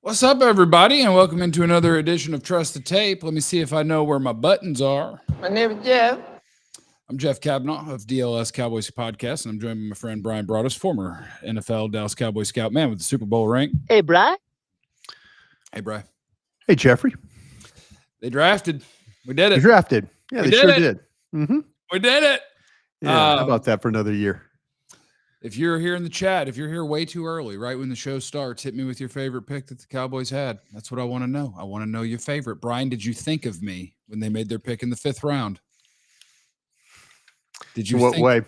What's up, everybody, and welcome into another edition of Trust the Tape. Let me see if I know where my buttons are. My name is Jeff. I'm Jeff Cavanaugh of DLS Cowboys Podcast, and I'm joined by my friend Bryan Broaddus, former NFL Dallas Cowboys scout, man with the Super Bowl ring. Hey, Bri. Hey, Bri. Hey, Jeffrey. They drafted. We did it. You drafted. Yeah, We they sure did it. did. Mm-hmm. We did it. Yeah, how about that for another year? If you're here in the chat, if you're here way too early, right when the show starts, hit me with your favorite pick that the Cowboys had. That's what I want to know. I want to know your favorite. Bryan, did you think of me when they made their pick in the 5th round? Did you? In what way?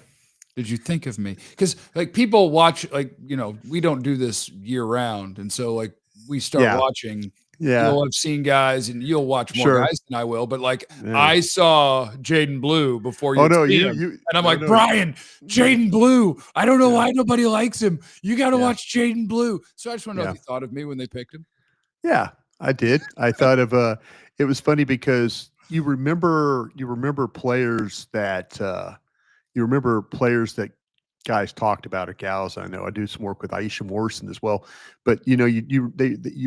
Did you think of me? Because like people watch, like, you know, we don't do this year round, and so like we start watching. Yeah, You'll have seen guys, and you'll watch more guys than I will. But like, I saw Jaydon Blue before you. Oh no, you and I'm like, Bryan, Jaydon Blue. I don't know why nobody likes him. You got to watch Jaydon Blue. So I just want to know if you thought of me when they picked him. Yeah, I did. I thought of it was funny because you remember players that guys talked about, or gals. I know I do some work with Aisha Morrison as well, but you know, you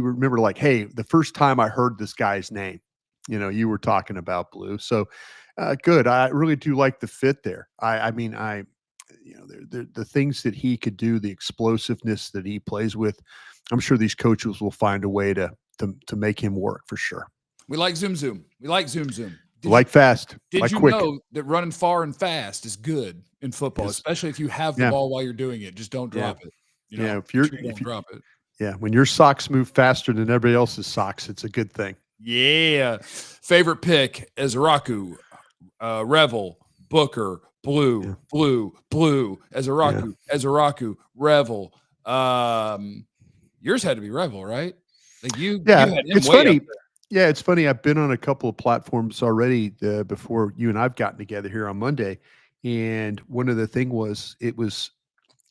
remember like, hey, the first time I heard this guy's name, you know, you were talking about Blue. So good. I really do like the fit there. The things that he could do, the explosiveness that he plays with, I'm sure these coaches will find a way to make him work for sure. We like zoom. We like zoom. Fast. Did you quick. know that running far and fast is good in football, especially if you have the ball while you're doing it? Just don't drop it. You know, if you don't drop it. Yeah, when your socks move faster than everybody else's socks, it's a good thing. Yeah. Favorite pick: Ezeiruaku, Revel, Booker, Blue, Ezeiruaku, Revel. Yours had to be Revel, right? Like you had him it's way funny. up there. Yeah, it's funny. I've been on a couple of platforms already before you and I've gotten together here on Monday. And one of the thing was, it was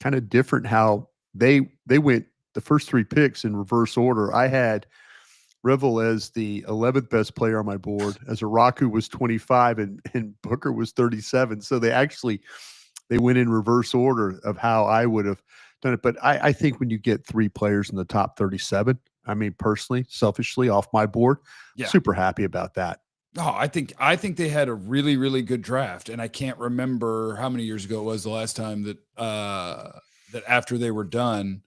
kind of different how they went the first 3 picks in reverse order. I had Revel as the 11th best player on my board, Ezeiruaku was 25 and Booker was 37. So they went in reverse order of how I would have done it. But I think when you get 3 players in the top 37, I mean, personally, selfishly, off my board, super happy about that. Oh, I think they had a really, really good draft, and I can't remember how many years ago it was the last time that that after they were done,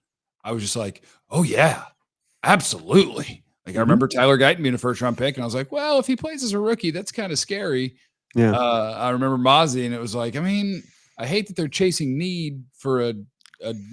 I was just like, oh yeah, absolutely. Like I remember Tyler Guyton being a 1st-round pick, and I was like, well, if he plays as a rookie, that's kind of scary. Yeah. I remember Mozzie, and it was like, I mean, I hate that they're chasing need for a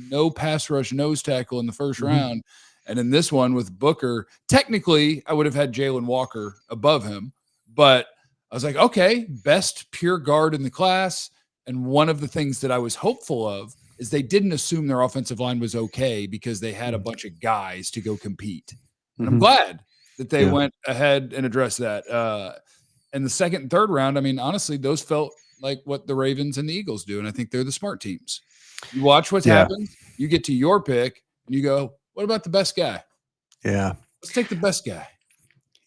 no pass rush nose tackle in the 1st round. And in this one with Booker, technically I would have had Jalen Walker above him, but I was like, okay, best pure guard in the class. And one of the things that I was hopeful of is they didn't assume their offensive line was okay because they had a bunch of guys to go compete. And I'm glad that they went ahead and addressed that. And the 2nd and 3rd round, I mean, honestly, those felt like what the Ravens and the Eagles do. And I think they're the smart teams. You watch what's happened, you get to your pick, and you go, what about the best guy? Yeah. Let's take the best guy.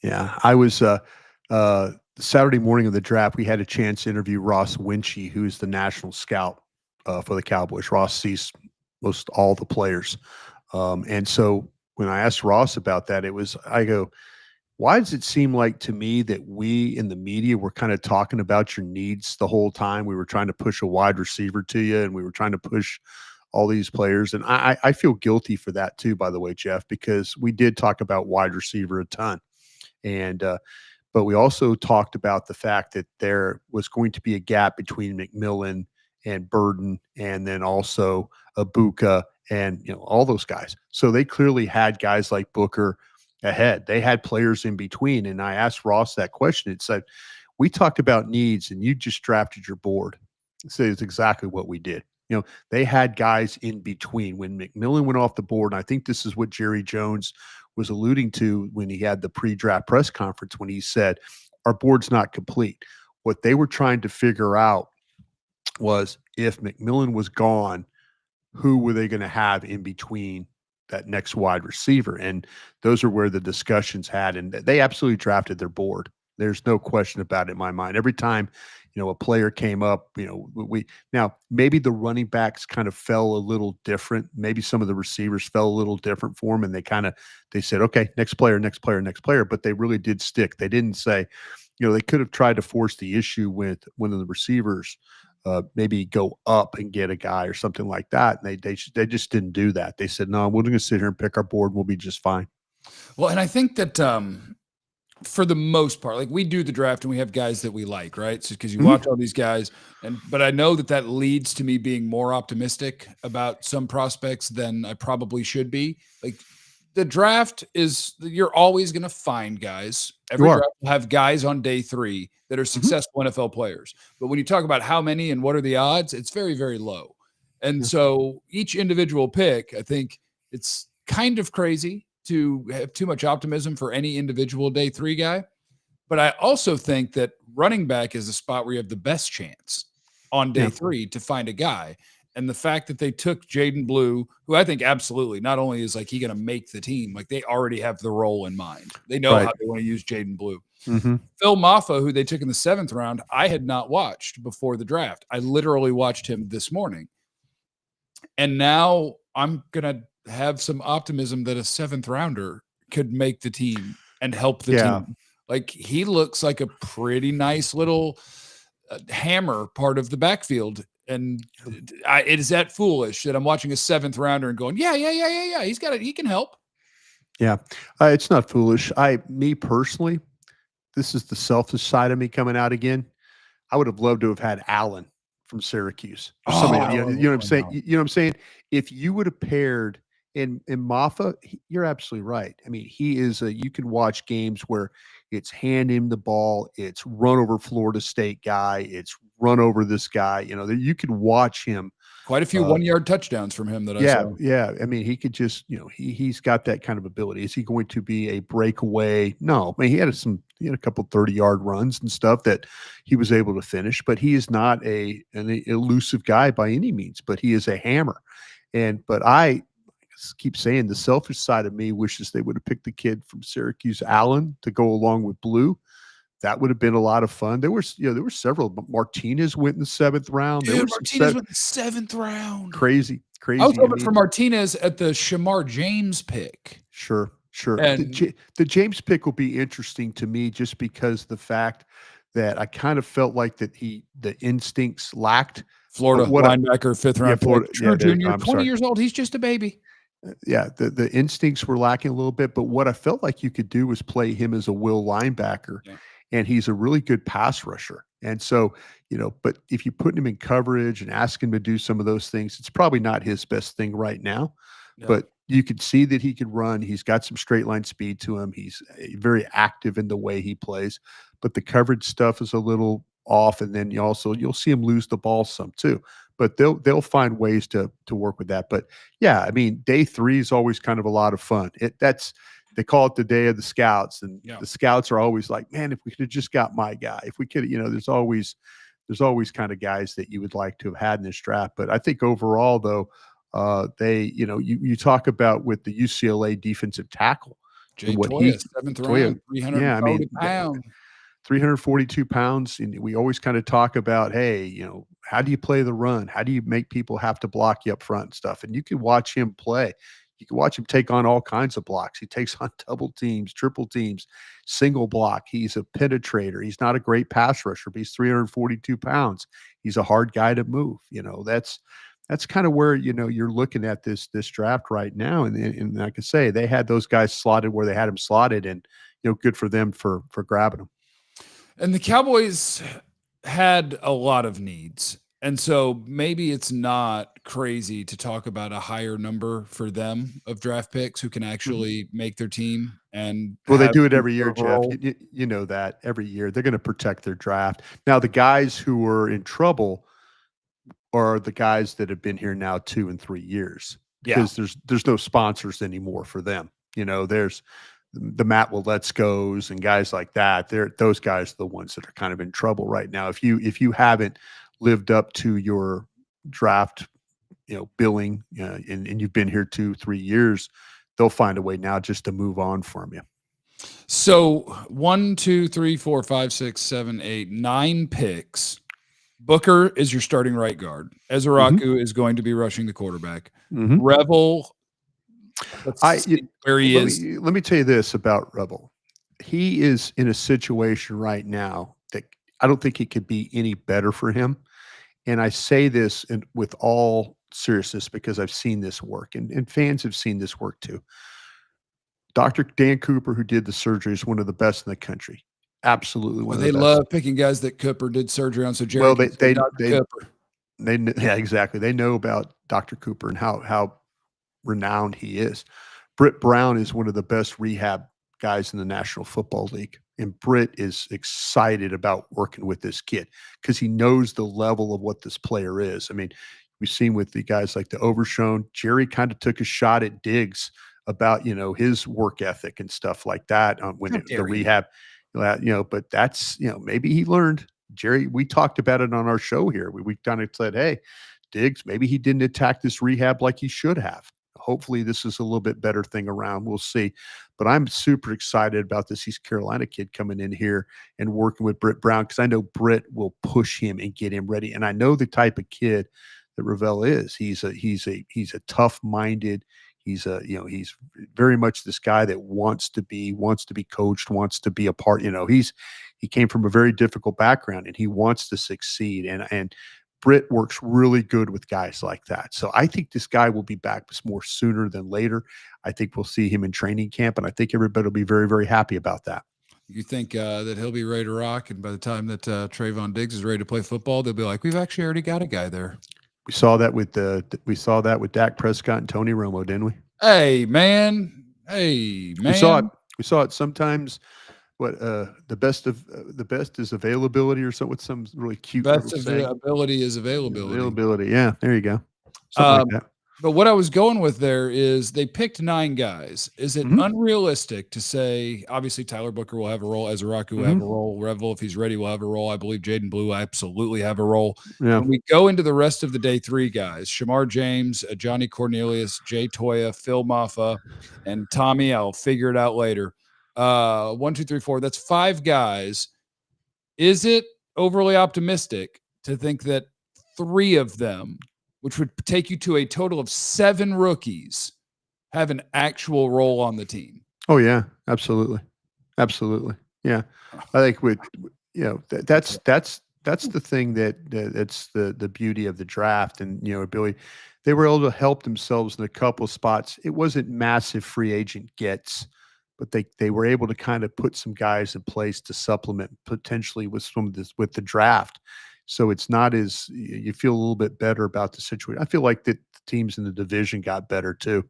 Yeah. I was Saturday morning of the draft, we had a chance to interview Ross Winchie, who's the national scout for the Cowboys. Ross sees most all the players. And so when I asked Ross about that, I go, why does it seem like to me that we in the media were kind of talking about your needs the whole time? We were trying to push a wide receiver to you, and we were trying to push all these players. And I feel guilty for that too, by the way, Jeff, because we did talk about wide receiver a ton. And, but we also talked about the fact that there was going to be a gap between McMillan and Burden, and then also Abuka and, you know, all those guys. So they clearly had guys like Booker ahead. They had players in between. And I asked Ross that question. It said, we talked about needs and you just drafted your board. So it's exactly what we did. You know, they had guys in between. When McMillan went off the board, and I think this is what Jerry Jones was alluding to when he had the pre-draft press conference, when he said, our board's not complete. What they were trying to figure out was, if McMillan was gone, who were they going to have in between that next wide receiver? And those are where the discussions had, and they absolutely drafted their board. There's no question about it in my mind. Every time, a player came up, we now maybe the running backs kind of fell a little different. Maybe some of the receivers fell a little different for them, and they said, okay, next player, next player, next player. But they really did stick. They didn't say, they could have tried to force the issue with one of the receivers, maybe go up and get a guy or something like that. And they just didn't do that. They said, no, we're going to sit here and pick our board. We'll be just fine. Well, and I think that for the most part, like we do the draft and we have guys that we like, right? So because you watch all these guys, but I know that leads to me being more optimistic about some prospects than I probably should be. Like the draft you're always going to find guys. Every draft will have guys on day 3 that are successful NFL players. But when you talk about how many and what are the odds, it's very, very low. And so each individual pick, I think it's kind of crazy to have too much optimism for any individual day 3 guy. But I also think that running back is a spot where you have the best chance on day 3 to find a guy. And the fact that they took Jaydon Blue, who I think absolutely not only is like he going to make the team, like they already have the role in mind. They know how they want to use Jaydon Blue. Phil Mafah, who they took in the 7th round, I had not watched before the draft. I literally watched him this morning. And now I'm going to have some optimism that a 7th rounder could make the team and help the team. Like he looks like a pretty nice little hammer part of the backfield. And is that foolish that I'm watching a 7th rounder and going, yeah. He's got it. He can help. Yeah. It's not foolish. Me personally, this is the selfish side of me coming out again. I would have loved to have had Allen from Syracuse. Or somebody, you know what I'm saying? You know what I'm saying? If you would have paired in Mafah, you're absolutely right. I mean, he is you can watch games where it's hand him the ball, it's run over Florida State guy, it's run over this guy. You can watch him. Quite a few 1-yard touchdowns from him that I saw. Yeah. I mean, he could just, he's got that kind of ability. Is he going to be a breakaway? No. I mean, he had a couple 30-yard runs and stuff that he was able to finish, but he is not an elusive guy by any means, but he is a hammer. But I keep saying the selfish side of me wishes they would have picked the kid from Syracuse, Allen, to go along with Blue. That would have been a lot of fun. There were several. Martinez went in the 7th round. Dude, Martinez went in the 7th round. Crazy. I was hoping for Martinez at the Shemar James pick. Sure. And the James pick will be interesting to me just because the fact that I kind of felt like that the instincts lacked. Florida linebacker, 5th round pick. True junior, 20 years old. He's just a baby. The instincts were lacking a little bit, but what I felt like you could do was play him as a will linebacker. Yeah. And he's a really good pass rusher. And so, but if you put him in coverage and ask him to do some of those things, it's probably not his best thing right now. Yeah. But you could see that he could run. He's got some straight line speed to him. He's very active in the way he plays. But the coverage stuff is a little off. And then you'll see him lose the ball some too. But they'll find ways to work with that. But yeah, I mean, day 3 is always kind of a lot of fun. They call it the day of the scouts, and the scouts are always like, man, if we could have just got my guy, if we could, there's always kind of guys that you would like to have had in this draft. But I think overall, though, you talk about with the UCLA defensive tackle, Jay Toia, 7th round, 340 pounds. 342 pounds. And we always kind of talk about, hey, how do you play the run? How do you make people have to block you up front and stuff? And you can watch him play. You can watch him take on all kinds of blocks. He takes on double teams, triple teams, single block. He's a penetrator. He's not a great pass rusher, but he's 342 pounds. He's a hard guy to move. That's kind of where, you're looking at this draft right now. And like I say, they had those guys slotted where they had them slotted, and, good for them for grabbing them. And the Cowboys had a lot of needs. And so maybe it's not crazy to talk about a higher number for them of draft picks who can actually make their team. And they do it every year, Jeff. You know that every year they're going to protect their draft. Now, the guys who are in trouble are the guys that have been here now 2 and 3 years, because there's no sponsors anymore for them. There's the Matt Willetskos and guys like that. Those guys are the ones that are kind of in trouble right now. If you haven't lived up to your draft, billing, and you've been here 2-3 years, they'll find a way now just to move on from you. So 1, 2, 3, 4, 5, 6, 7, 8, 9 picks. Booker is your starting right guard. Ezeiruaku is going to be rushing the quarterback. Mm-hmm. Revel, let's see where he let is. me tell you this about Revel. He is in a situation right now that I don't think it could be any better for him. And I say this with all seriousness because I've seen this work, and fans have seen this work too. Dr. Dan Cooper, who did the surgery, is one of the best in the country. Absolutely one Well, of they the best. love picking guys that Cooper did surgery on, so Jerry Well, can say Dr. Cooper. yeah, exactly. They know about Dr. Cooper and how renowned he is. Britt Brown is one of the best rehab guys in the National Football League. And Britt is excited about working with this kid because he knows the level of what this player is. I mean, we've seen with the guys like the Overshown, Jerry kind of took a shot at Diggs about, his work ethic and stuff like that the rehab, but that's, maybe he learned. Jerry, we talked about it on our show here. We kind of said, hey, Diggs, maybe he didn't attack this rehab like he should have. Hopefully this is a little bit better thing around. We'll see. But I'm super excited about this East Carolina kid coming in here and working with Britt Brown because I know Britt will push him and get him ready. And I know the type of kid that Revel is. He's a tough-minded. He's very much this guy that wants to be coached, wants to be a part. He came from a very difficult background and he wants to succeed. And Britt works really good with guys like that. So I think this guy will be back more sooner than later. I think we'll see him in training camp, and I think everybody will be very, very happy about that. You think that he'll be ready to rock, and by the time that Trayvon Diggs is ready to play football, they'll be like, we've actually already got a guy there. We saw that with Dak Prescott and Tony Romo, didn't we? Hey man. We saw it sometimes. What the best is availability or so with some really cute best ability is availability. Availability, yeah. There you go. Something like that. But what I was going with there is they picked 9 guys. Is it unrealistic to say, obviously Tyler Booker will have a role, Ezeiruaku will have a role, Revel, if he's ready, will have a role. I believe Jaydon Blue absolutely have a role. Yeah. When we go into the rest of the day 3 guys, Shemar James, Ajani Cornelius, Jay Toia, Phil Mafah, and Tommy, I'll figure it out later. 1, 2, 3, 4. That's 5 guys. Is it overly optimistic to think that 3 of them, which would take you to a total of 7 rookies, have an actual role on the team? Oh yeah, absolutely. Yeah, I think that's the thing that's the beauty of the draft, and Billy, they were able to help themselves in a couple of spots. It wasn't massive free agent gets, but they were able to kind of put some guys in place to supplement potentially with some of this with the draft. So it's not as you feel a little bit better about the situation. I feel like that the teams in the division got better too.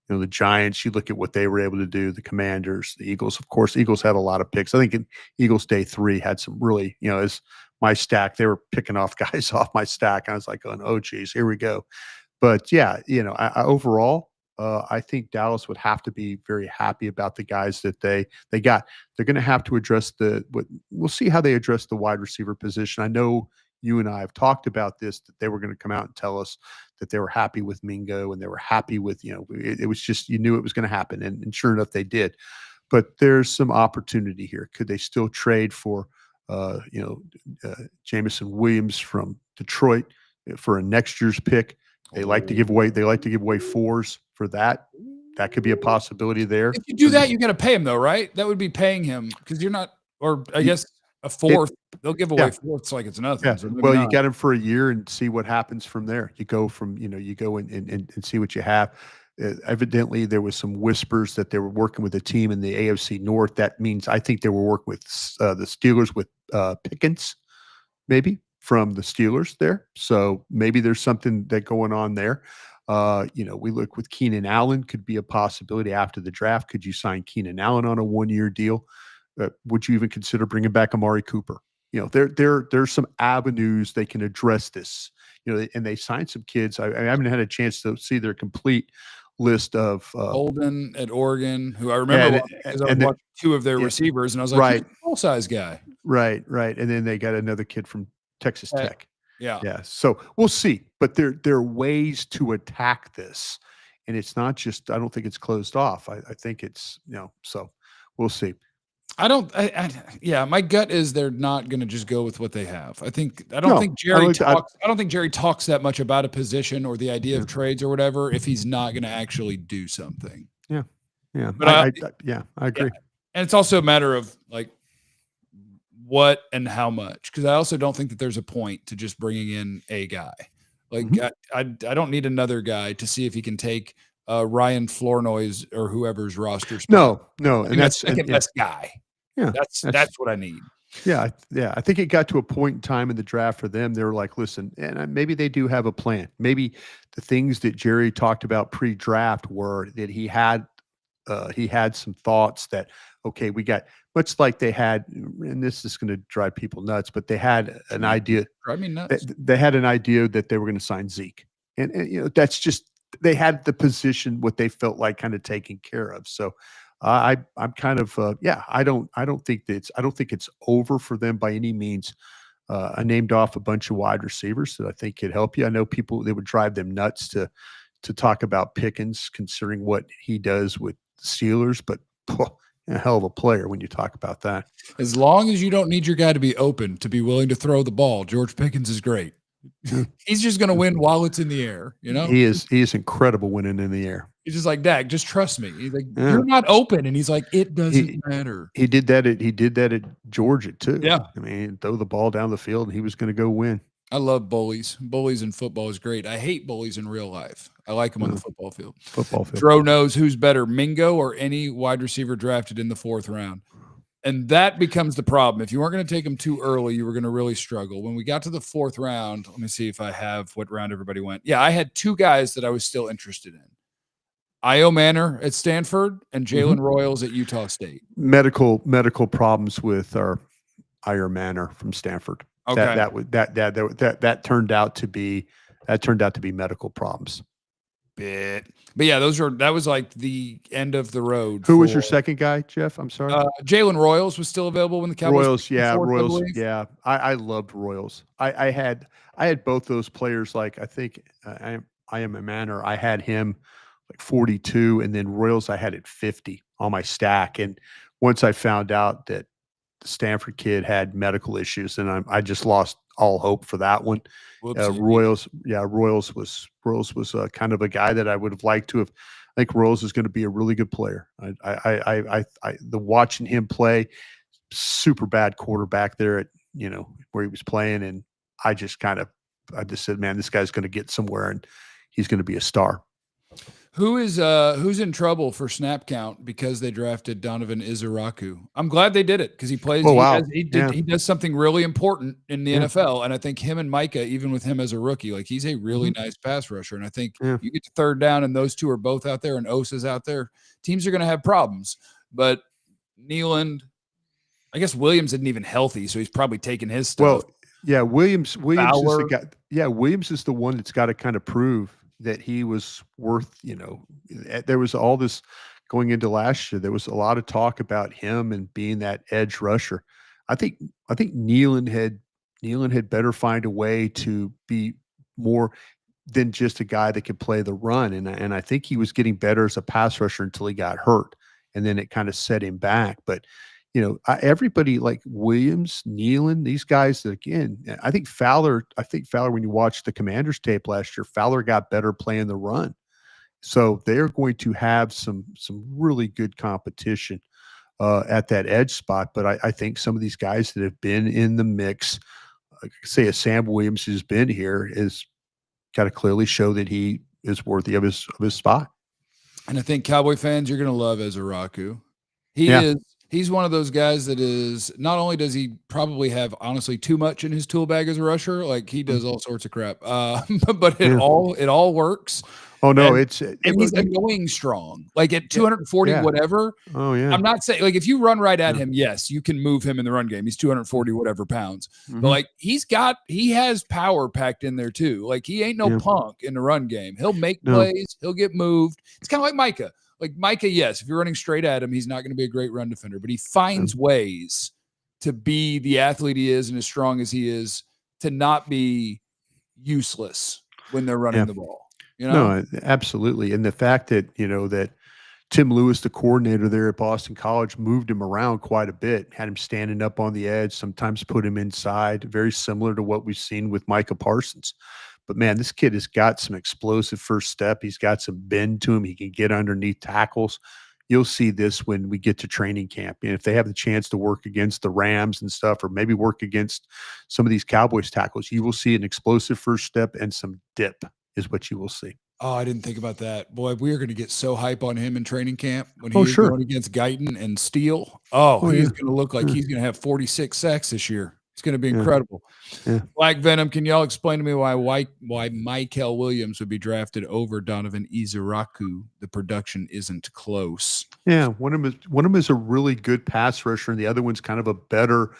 The Giants, you look at what they were able to do, the Commanders, the Eagles, of course, Eagles had a lot of picks. I think in Eagles day 3 had some really, as my stack, they were picking off guys off my stack. I was like going, oh geez, here we go. But yeah, overall, I think Dallas would have to be very happy about the guys that they got. They're going to have to address we'll see how they address the wide receiver position. I know you and I have talked about this, that they were going to come out and tell us that they were happy with Mingo and they were happy with, it was just, you knew it was going to happen. And sure enough, they did. But there's some opportunity here. Could they still trade for, Jameson Williams from Detroit for a next year's pick? They like to give away 4s for that. That could be a possibility there. If you do that, you got to pay him though, right? That would be paying him because you're not, or I guess a 4th. They'll give away 4ths like it's nothing. Yeah. So well, you got him for a year and see what happens from there. You go from, you go and see what you have. Evidently, there was some whispers that they were working with a team in the AFC North. That means I think they were working with the Steelers with Pickens, maybe from the Steelers there. So maybe there's something that going on there. We look with Keenan Allen could be a possibility after the draft. Could you sign Keenan Allen on a 1-year deal? Would you even consider bringing back Amari Cooper? There's some avenues they can address this. And they signed some kids. I haven't had a chance to see their complete list of Holden at Oregon, who I remember because I watched 2 of their receivers, and I was like, he's a full-size guy. Right. And then they got another kid from Texas Tech. Yeah. So we'll see. But there are ways to attack this. And it's not just, I don't think it's closed off. I think it's, so we'll see. Yeah, my gut is they're not going to just go with what they have. I don't No, think Jerry talks. I don't think Jerry talks that much about a position or the idea of trades or whatever if he's not going to actually do something. Yeah, yeah, But I agree. yeah. And it's also a matter of like what and how much, because I also don't think that there's a point to just bringing in a guy. Like I don't need another guy to see if he can take Ryan Flournoy's or whoever's roster spot. No, and that's second best guy. Yeah, that's what I need. Yeah, I think it got to a point in time in the draft for them. They were like, listen, and maybe they do have a plan. Maybe the things that Jerry talked about pre-draft were that he had some thoughts that, okay, we got, much like they had, and this is going to drive people nuts, but they had an idea. Drive me nuts. They had an idea that they were going to sign Zeke, and that's just, they had the position what they felt like kind of taken care of. So I'm kind of I don't think it's over for them by any means. I named off a bunch of wide receivers that I think could help you. I know people, they would drive them nuts to talk about Pickens, considering what he does with the Steelers, but a hell of a player when you talk about that. As long as you don't need your guy to be open, to be willing to throw the ball, George Pickens is great. He's just going to win while it's in the air. He is incredible winning in the air. He's just like, Dak, just trust me. He's like, you're not open, and he's like, it doesn't matter. He did that at Georgia too. Yeah, I mean, throw the ball down the field, and he was going to go win. I love bullies. Bullies in football is great. I hate bullies in real life. I like them on the football field. Dro knows who's better, Mingo or any wide receiver drafted in the 4th round. And that becomes the problem. If you weren't going to take them too early, you were going to really struggle. When we got to the 4th round, let me see if I have what round everybody went. Yeah, I had 2 guys that I was still interested in. Io Manor at Stanford and Jalen Royals at Utah State. Medical problems with our Io Manor from Stanford. Okay. That turned out to be medical problems. But yeah, that was like the end of the road. Who was your second guy, Jeff? I'm sorry. Jalen Royals was still available when the Cowboys. Royals. Yeah. I loved Royals. I had both those players. Like, I think I am a Manor. I had him like 42, and then Royals I had at 50 on my stack. And once I found out that the Stanford kid had medical issues, and I just lost all hope for that one. Royals was kind of a guy that I would have liked to have. I think Royals is going to be a really good player. The watching him play, super bad quarterback there at where he was playing, and I just said, man, this guy's going to get somewhere, and he's going to be a star. Who's in trouble for snap count because they drafted Donovan Ezeiruaku? I'm glad they did it because he plays. Oh, wow. He does something really important in the NFL, and I think him and Micah, even with him as a rookie, like he's a really nice pass rusher. And I think you get to 3rd down, and those two are both out there, and Osa's out there. Teams are going to have problems, but Nealand, I guess Williams isn't even healthy, so he's probably taking his stuff. Well, yeah, Williams is the guy. Yeah, Williams is the one that's got to kind of prove that he was worth, there was all this going into last year. There was a lot of talk about him and being that edge rusher. I think Nealand had better find a way to be more than just a guy that could play the run. And I think he was getting better as a pass rusher until he got hurt, and then it kind of set him back. But everybody like Williams, Nealand, these guys that, again, I think Fowler, when you watch the Commanders tape last year, Fowler got better playing the run. So they're going to have some really good competition at that edge spot. But I think some of these guys that have been in the mix, say a Sam Williams who's been here, is got to clearly show that he is worthy of his spot. And I think Cowboy fans, you're going to love Ezeiruaku. He's one of those guys that is, not only does he probably have honestly too much in his tool bag as a rusher, like he does all sorts of crap, but it all works. Oh no, and he's annoying strong. Like at 240, whatever. Oh yeah. I'm not saying, like, if you run right at him, yes, you can move him in the run game. He's 240 whatever pounds, but like he has power packed in there too. Like he ain't no punk in the run game. He'll make plays. He'll get moved. It's kind of like Micah. Like Micah, yes, if you're running straight at him, he's not going to be a great run defender, but he finds ways to be the athlete he is and as strong as he is to not be useless when they're running the ball. No, absolutely. And the fact that, that Tim Lewis, the coordinator there at Boston College, moved him around quite a bit, had him standing up on the edge, sometimes put him inside, very similar to what we've seen with Micah Parsons. But man, this kid has got some explosive first step. He's got some bend to him. He can get underneath tackles. You'll see this when we get to training camp. And if they have the chance to work against the Rams and stuff, or maybe work against some of these Cowboys tackles, you will see an explosive first step and some dip is what you will see. Oh, I didn't think about that. Boy, we are going to get so hype on him in training camp when Oh, he's sure. going against Guyton and Steele. Oh, Oh, he's yeah. going to look like Yeah. he's going to have 46 sacks this year. It's going to be Yeah. incredible. Yeah. Black Venom, can y'all explain to me why Michael Williams would be drafted over Donovan Ezeiruaku? The production isn't close. Yeah, one of them is a really good pass rusher, and the other one's kind of a better.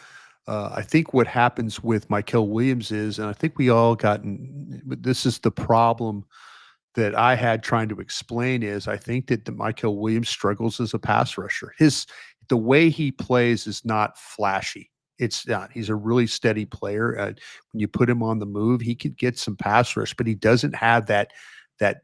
I think what happens with Michael Williams is, and I think we all gotten. This is the problem that I had trying to explain is I think that the Michael Williams struggles as a pass rusher. The way he plays is not flashy. It's not. He's a really steady player. When you put him on the move, he could get some pass rush, but he doesn't have that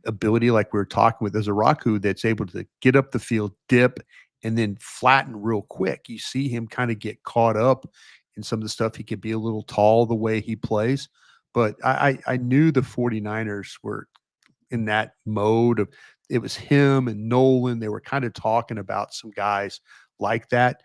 ability like we were talking with Ezeiruaku that's able to get up the field, dip, and then flatten real quick. You see him kind of get caught up in some of the stuff. He could be a little tall the way he plays, but I knew the 49ers were in that mode of it was him and Nolan. They were kind of talking about some guys like that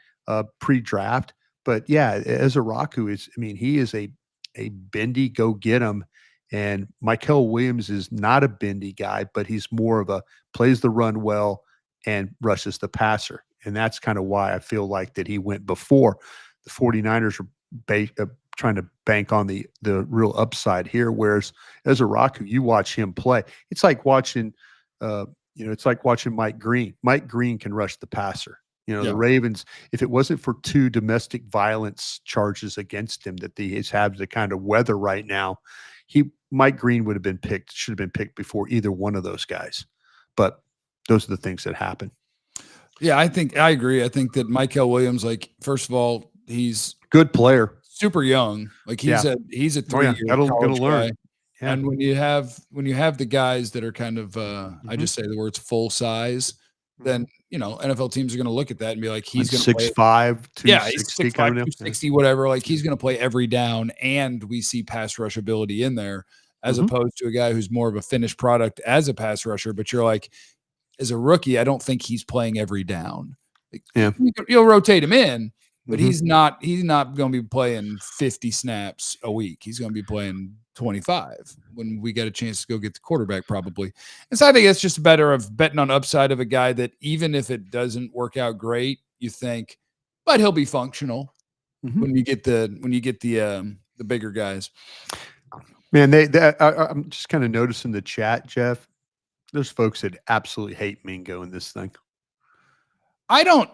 pre-draft. But yeah, Ezeiruaku is, I mean, he is a bendy go get him. And Michael Williams is not a bendy guy, but he's more of a plays the run well and rushes the passer. And that's kind of why I feel like that he went before. The 49ers are trying to bank on the real upside here. Whereas Ezeiruaku, you watch him play. It's like watching, it's like watching Mike Green. Mike Green can rush the passer. The Ravens, if it wasn't for 2 domestic violence charges against him that he has had to kind of weather right now, Mike Green should have been picked before either one of those guys. But those are the things that happen. Yeah, I agree. I think that Michael Williams, like, first of all, he's good player, super young. Like he's a 3-year college learn. guy. Yeah. And when you have the guys that are kind of I just say the words full size, then NFL teams are going to look at that and be like, he's going to play 6'5", 260, he's 6'5", 260, whatever. Like he's going to play every down, and we see pass rush ability in there, as opposed to a guy who's more of a finished product as a pass rusher. But you're like, as a rookie, I don't think he's playing every down. Like, you'll rotate him in, but he's not going to be playing 50 snaps a week. He's going to be playing 25 when we get a chance to go get the quarterback, probably. And so I think it's just better of betting on upside of a guy that even if it doesn't work out great, you think, but he'll be functional when you get the bigger guys. Man, I'm just kind of noticing the chat, Jeff. There's folks that absolutely hate Mingo in this thing. I don't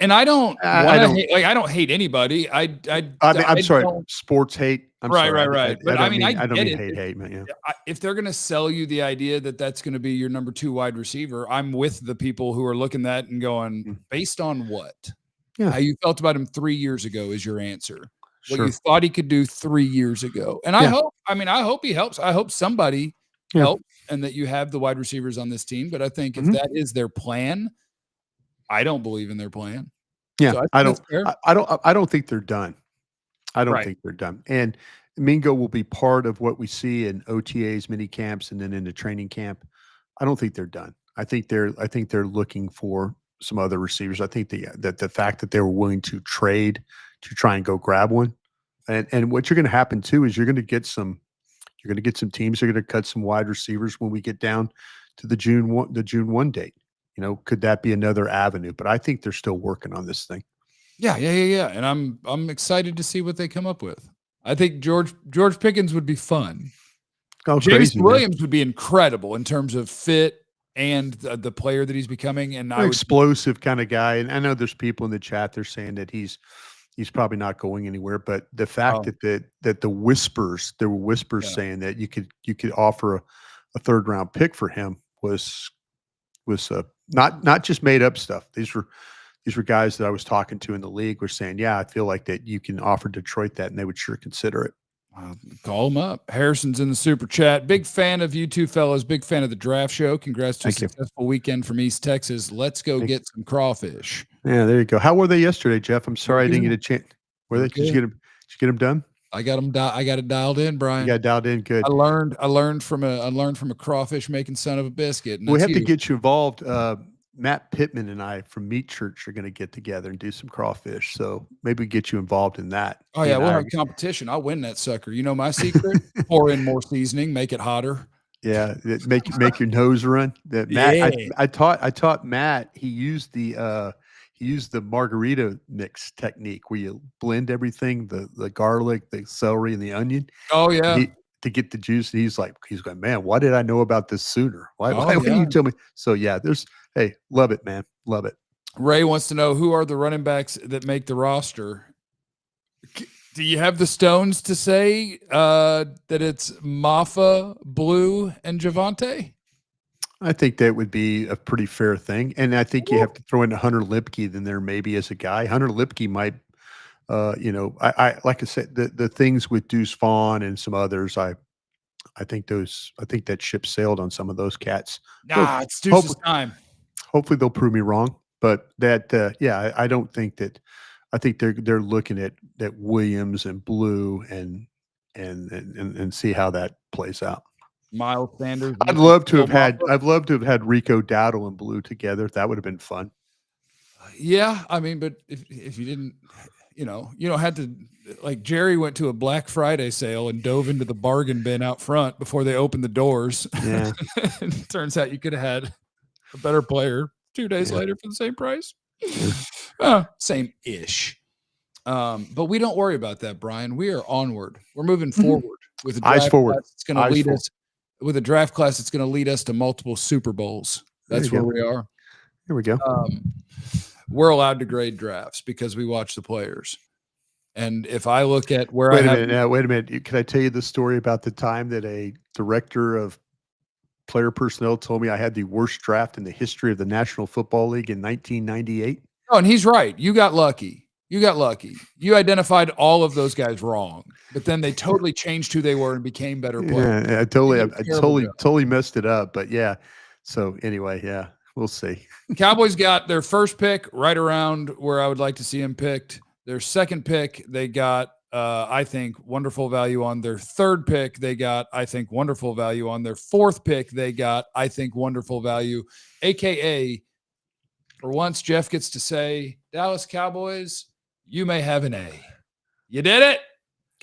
hate anybody. I'm sorry, sports hate. Right. But I don't mean hate, man. Yeah. If they're going to sell you the idea that that's going to be your number 2 wide receiver, I'm with the people who are looking at and going, based on what? Yeah. How you felt about him 3 years ago is your answer. What you thought he could do 3 years ago. And I hope he helps. I hope somebody helps and that you have the wide receivers on this team. But I think if that is their plan, I don't believe in their plan. Yeah, so I don't think they're done. I don't think they're done. And Mingo will be part of what we see in OTAs, mini camps, and then into training camp. I don't think they're done. I think they're looking for some other receivers. I think that the fact that they were willing to trade to try and go grab one, and what you're going to happen too is you're going to get some teams that are going to cut some wide receivers when we get down to the June 1 date. Could that be another avenue? But I think they're still working on this thing. Yeah. And I'm excited to see what they come up with. I think George Pickens would be fun. Oh, James Williams would be incredible in terms of fit and the player that he's becoming. And explosive kind of guy. And I know there's people in the chat, they're saying that he's probably not going anywhere. But the fact that there were whispers saying that you could offer a 3rd round pick for him was not just made up stuff. These were guys that I was talking to in the league were saying, yeah, I feel like that you can offer Detroit that and they would sure consider it. Call him up. Harrison's in the super chat. Big fan of you two fellas. Big fan of the draft show. Congrats to a successful weekend from East Texas. Let's go get some crawfish. Yeah, there you go. How were they yesterday, Jeff? I'm sorry I didn't get a chance. Were they? Did you get them done? I got them. I got it dialed in, Brian. You got dialed in. Good. I learned from a crawfish making son of a biscuit. We have to get you involved. Matt Pittman and I from Meat Church are going to get together and do some crawfish. So maybe we get you involved in that. Oh yeah, we'll have competition. I'll win that sucker. You know my secret? Pour in more seasoning, make it hotter. Yeah, make your nose run. That Matt, I taught Matt. He used the margarita mix technique where you blend everything, the garlic, the celery, and the onion. Oh yeah. To get the juice. He's going, man, why did I know about this sooner? Why didn't you tell me? So yeah, hey, love it, man. Love it. Ray wants to know, who are the running backs that make the roster? Do you have the stones to say that it's Mafah, Blue, and Javonte? I think that would be a pretty fair thing. And I think you have to throw in Hunter Lipke then there maybe as a guy. Hunter Lipke might, I like I said, the things with Deuce Vaughn and some others, I think that ship sailed on some of those cats. Nah, it's Deuce's time. Hopefully they'll prove me wrong. But that, I don't think that. I think they're looking at Williams and Blue and see how that plays out. Miles Sanders. I'd love to have had Rico Dowdle and Blue together. That would have been fun. Yeah, I mean, but if you didn't, you don't have to. Like Jerry went to a Black Friday sale and dove into the bargain bin out front before they opened the doors. Yeah. And it turns out you could have had a better player 2 days later for the same price. Same-ish. But we don't worry about that, Brian. We are onward. We're moving forward with a draft class. It's going to lead us with a draft class. It's going to lead us to multiple Super Bowls. That's where we are. Here we go. We're allowed to grade drafts because we watch the players. And if I look at where wait a minute. Can I tell you the story about the time that a director of player personnel told me I had the worst draft in the history of the National Football League in 1998? Oh, and he's right. You got lucky. You identified all of those guys wrong, but then they totally changed who they were and became better players. Yeah, I totally messed it up. But yeah. So anyway, yeah, we'll see. Cowboys got their first pick right around where I would like to see him picked. Their second pick, they got, I think, wonderful value on. Their third pick, they got, I think, wonderful value on. Their fourth pick, they got, I think, wonderful value, AKA, for once, Jeff gets to say, Dallas Cowboys, you may have an A. You did it.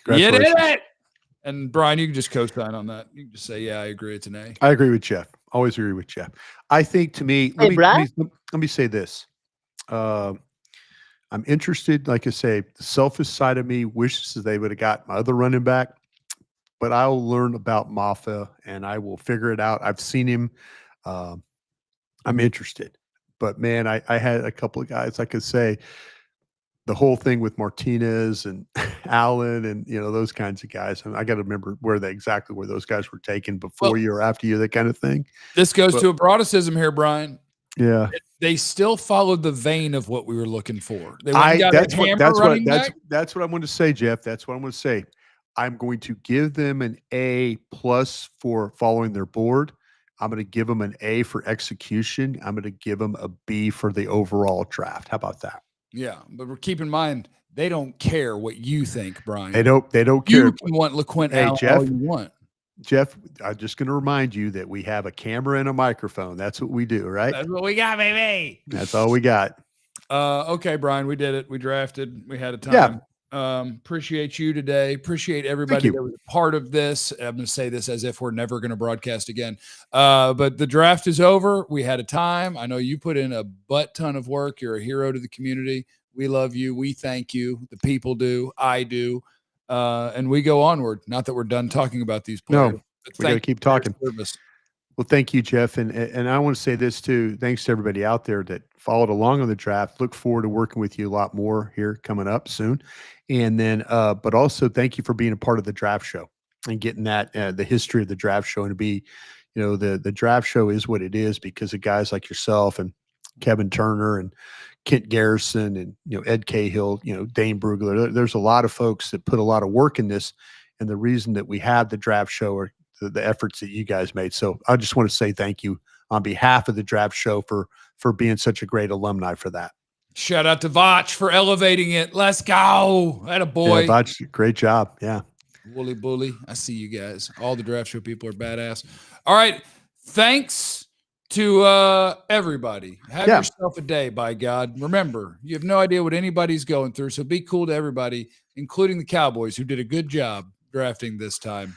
You did it. And Brian, you can just co-sign on that. You can just say, yeah, I agree. It's an A. I agree with Jeff. Always agree with Jeff. I think to me, let me say this. I'm interested, like I say, the selfish side of me wishes they would have got my other running back, but I'll learn about Mafah and I will figure it out. I've seen him. I'm interested. But man, I had a couple of guys, I could say, the whole thing with Martinez and Allen and those kinds of guys. And I got to remember exactly where those guys were taken before you or after you, that kind of thing. This goes to a Broaddusism here, Brian. Yeah, they still followed the vein of what we were looking for. That's what I'm going to say, Jeff. That's what I'm going to say. I'm going to give them an A+ for following their board. I'm going to give them an A for execution. I'm going to give them a B for the overall draft. How about that? Yeah, but keep in mind, they don't care what you think, Brian. They don't care. You can want LeQuint Jeff, all you want. Jeff, I'm just going to remind you that we have a camera and a microphone. That's what we do, right? That's what we got, baby. That's all we got. Okay, Brian, we did it. We drafted. We had a time. Yeah. Appreciate you today. Appreciate everybody that was a part of this. I'm going to say this as if we're never going to broadcast again. But the draft is over. We had a time. I know you put in a butt ton of work. You're a hero to the community. We love you. We thank you. The people do. I do. And we go onward. Not that we're done talking about these players. No, we got to keep talking. Well, thank you, Jeff. And I want to say this too. Thanks to everybody out there that followed along on the draft. Look forward to working with you a lot more here coming up soon. And then, but also thank you for being a part of the draft show and getting that, the history of the draft show, and to be, the draft show is what it is because of guys like yourself and Kevin Turner and Kent Garrison and, Ed Cahill, Dane Brugler. There's a lot of folks that put a lot of work in this. and the reason that we have the draft show are the efforts that you guys made. So I just want to say thank you on behalf of the draft show for being such a great alumni for that. Shout out to Vach for elevating it. Let's go. That a boy. Yeah, Vach, great job. Yeah. Wooly bully. I see you guys. All the draft show people are badass. All right. Thanks to everybody. Have yourself a day, by God. Remember, you have no idea what anybody's going through, so be cool to everybody, including the Cowboys, who did a good job drafting this time.